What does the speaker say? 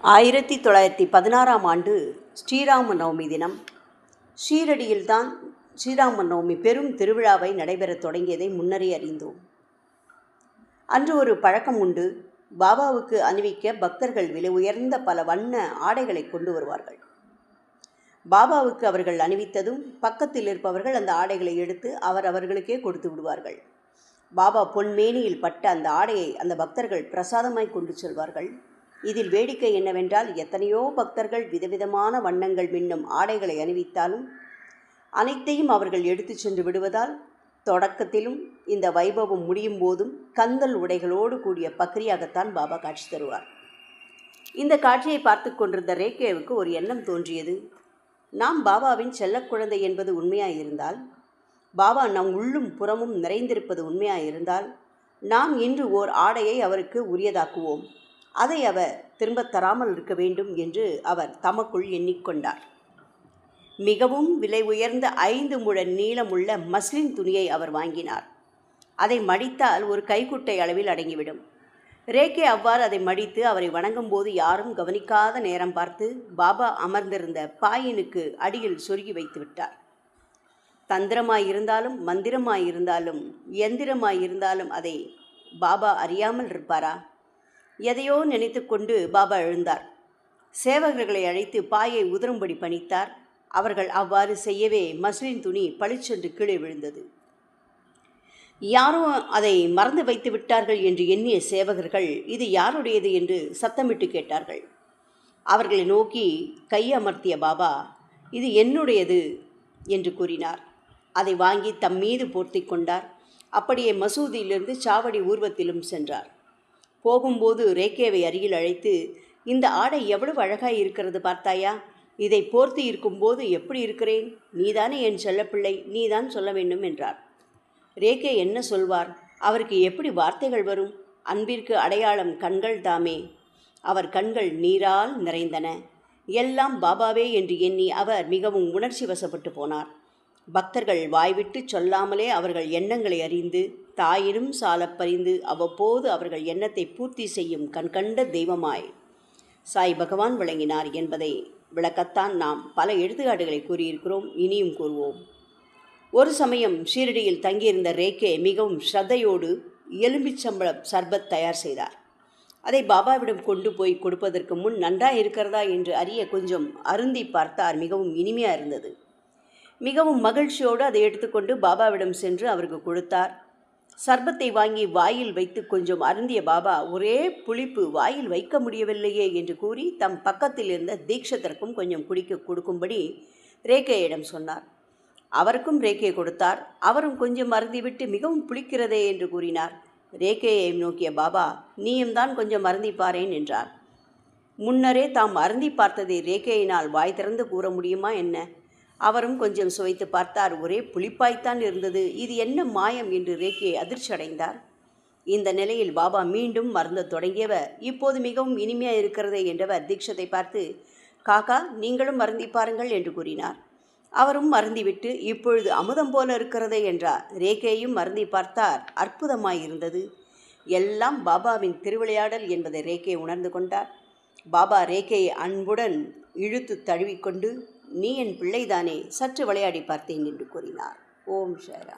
1916ஆம் ஆண்டு ஸ்ரீராம நவமி தினம் ஷீரடியில்தான் ஸ்ரீராம நவமி பெரும் திருவிழாவை நடைபெறத் தொடங்கியதை முன்னரே அறிந்தோம். அன்று ஒரு பழக்கம் உண்டு. பாபாவுக்கு அணிவிக்க பக்தர்கள் விலை உயர்ந்த பல வண்ண ஆடைகளை கொண்டு வருவார்கள். பாபாவுக்கு அவர்கள் அணிவித்ததும் பக்கத்தில் இருப்பவர்கள் அந்த ஆடைகளை எடுத்து அவர்களுக்கே கொடுத்து விடுவார்கள். பாபா பொன்மேனியில் பட்ட அந்த ஆடையை அந்த பக்தர்கள் பிரசாதமாய் கொண்டு செல்வார்கள். இதில் வேடிக்கை என்னவென்றால், எத்தனையோ பக்தர்கள் விதவிதமான வண்ணங்கள் மின்னும் ஆடைகளை அணிவித்தாலும் அனைத்தையும் அவர்கள் எடுத்து சென்று விடுவதால் தொடக்கத்திலும் இந்த வைபவம் முடியும் போதும் கந்தல் உடைகளோடு கூடிய பக்ரியாகத்தான் பாபா காட்சி தருவார். இந்த காட்சியை பார்த்து கொண்டிருந்த ரேகேவுக்கு ஒரு எண்ணம் தோன்றியது. நாம் பாபாவின் செல்லக்குழந்தை என்பது உண்மையாயிருந்தால், பாபா நம் உள்ளும் புறமும் நிறைந்திருப்பது உண்மையாயிருந்தால், நாம் இன்று ஓர் ஆடையை அவருக்கு உரியதாக்குவோம். அதை அவர் திரும்பத் தராமல் இருக்க வேண்டும் என்று அவர் தமக்குள் எண்ணிக்கொண்டார். மிகவும் விலை உயர்ந்த 5 முழ நீளமுள்ள மஸ்லின் துணியை அவர் வாங்கினார். அதை மடித்தால் ஒரு கைக்குட்டை அளவில் அடங்கிவிடும். ரேகே அவ்வாறு அதை மடித்து அவரை வணங்கும் போது யாரும் கவனிக்காத நேரம் பார்த்து பாபா அமர்ந்திருந்த பாயினுக்கு அடியில் சொருகி வைத்து விட்டார். தந்திரமாயிருந்தாலும் மந்திரமாயிருந்தாலும் எந்திரமாயிருந்தாலும் அதை பாபா அறியாமல் இருப்பாரா? எதையோ நினைத்து கொண்டு பாபா எழுந்தார். சேவகர்களை அழைத்து பாயை உதரும்படி பணித்தார். அவர்கள் அவ்வாறு செய்யவே மஸ்லின் துணி பளிச்சென்று கீழே விழுந்தது. யாரோ அதை மறந்து வைத்து விட்டார்கள் என்று எண்ணிய சேவகர்கள் இது யாருடையது என்று சத்தமிட்டு கேட்டார்கள். அவர்களை நோக்கி கையமர்த்திய பாபா, இது என்னுடையது என்று கூறினார். அதை வாங்கி தம் மீது போர்த்தி கொண்டார். அப்படியே மசூதியிலிருந்து சாவடி ஊர்வத்திலும் சென்றார். போகும்போது ரேகேவை அருகில் அழைத்து, இந்த ஆடை எவ்வளவு அழகாய் இருக்கிறது பார்த்தாயா? இதை போர்த்தி இருக்கும்போது எப்படி இருக்கிறேன்? நீதானே என் செல்லப்பிள்ளை, நீதான் சொல்ல வேண்டும் என்றார். ரேகே என்ன சொல்வார்? அவருக்கு எப்படி வார்த்தைகள் வரும்? அன்பிற்கு அடையாளம் கண்கள் தாமே. அவர் கண்கள் நீரால் நிறைந்தன. எல்லாம் பாபாவே என்று எண்ணி அவர் மிகவும் உணர்ச்சி வசப்பட்டு போனார். பக்தர்கள் வாய்விட்டு சொல்லாமலே அவர்கள் எண்ணங்களை அறிந்து தாயினும் சாலப் பறிந்து அவ்வப்போது அவர்கள் எண்ணத்தை பூர்த்தி செய்யும் கண்கண்ட தெய்வமாய் சாய் பகவான் விளங்கினார் என்பதை விளக்கத்தான் நாம் பல எடுத்துக்காட்டுகளை கூறியிருக்கிறோம், இனியும் கூறுவோம். ஒரு சமயம் ஷீரடியில் தங்கியிருந்த ரேகே மிகவும் ஸ்ரத்தையோடு எலும்பிச்சம்பழம் சர்பத் தயார் செய்தார். அதை பாபாவிடம் கொண்டு போய் கொடுப்பதற்கு முன் நன்றாக இருக்கிறதா என்று அறிய கொஞ்சம் அருந்தி பார்த்தார். மிகவும் இனிமையாக இருந்தது. மிகவும் மகிழ்ச்சியோடு அதை எடுத்துக்கொண்டு பாபாவிடம் சென்று அவருக்கு கொடுத்தார். சர்பத்தை வாங்கி வாயில் வைத்து கொஞ்சம் அருந்திய பாபா, ஒரே புளிப்பு, வாயில் வைக்க முடியவில்லையே என்று கூறி தம் பக்கத்தில் இருந்த தீக்ஷதருக்கும் கொஞ்சம் குடிக்க கொடுக்கும்படி ரேகேயிடம் சொன்னார். அவருக்கும் ரேகே கொடுத்தார். அவரும் கொஞ்சம் அருந்திவிட்டு மிகவும் புளிக்கிறதே என்று கூறினார். ரேகேயை நோக்கிய பாபா, நீயும் தான் கொஞ்சம் அருந்திப்பாரேன் என்றார். முன்னரே தாம் அருந்தி பார்த்ததை ரேகேயினால் வாய் திறந்து கூற முடியுமா என்ன? அவரும் கொஞ்சம் சுவைத்து பார்த்தார். ஒரே புளிப்பாய்த்தான் இருந்தது. இது என்ன மாயம் என்று ரேகே அதிர்ச்சி அடைந்தார். இந்த நிலையில் பாபா மீண்டும் மருந்த தொடங்கியவர், இப்போது மிகவும் இனிமையாக இருக்கிறதே என்றவர் தீக்ஷத்தை பார்த்து, காக்கா நீங்களும் மருந்தி பாருங்கள் என்று கூறினார். அவரும் மருந்திவிட்டு, இப்பொழுது அமுதம் போல இருக்கிறதே என்றார். ரேகேயும் மருந்தி பார்த்தார். அற்புதமாயிருந்தது. எல்லாம் பாபாவின் திருவிளையாடல் என்பதை ரேகே உணர்ந்து கொண்டார். பாபா ரேகையை அன்புடன் இழுத்து தழுவிக்கொண்டு, நீ என் பிள்ளைதானே, சற்று விளையாடி பார்த்தேன் என்று கூறினார். ஓம் ஷேரா.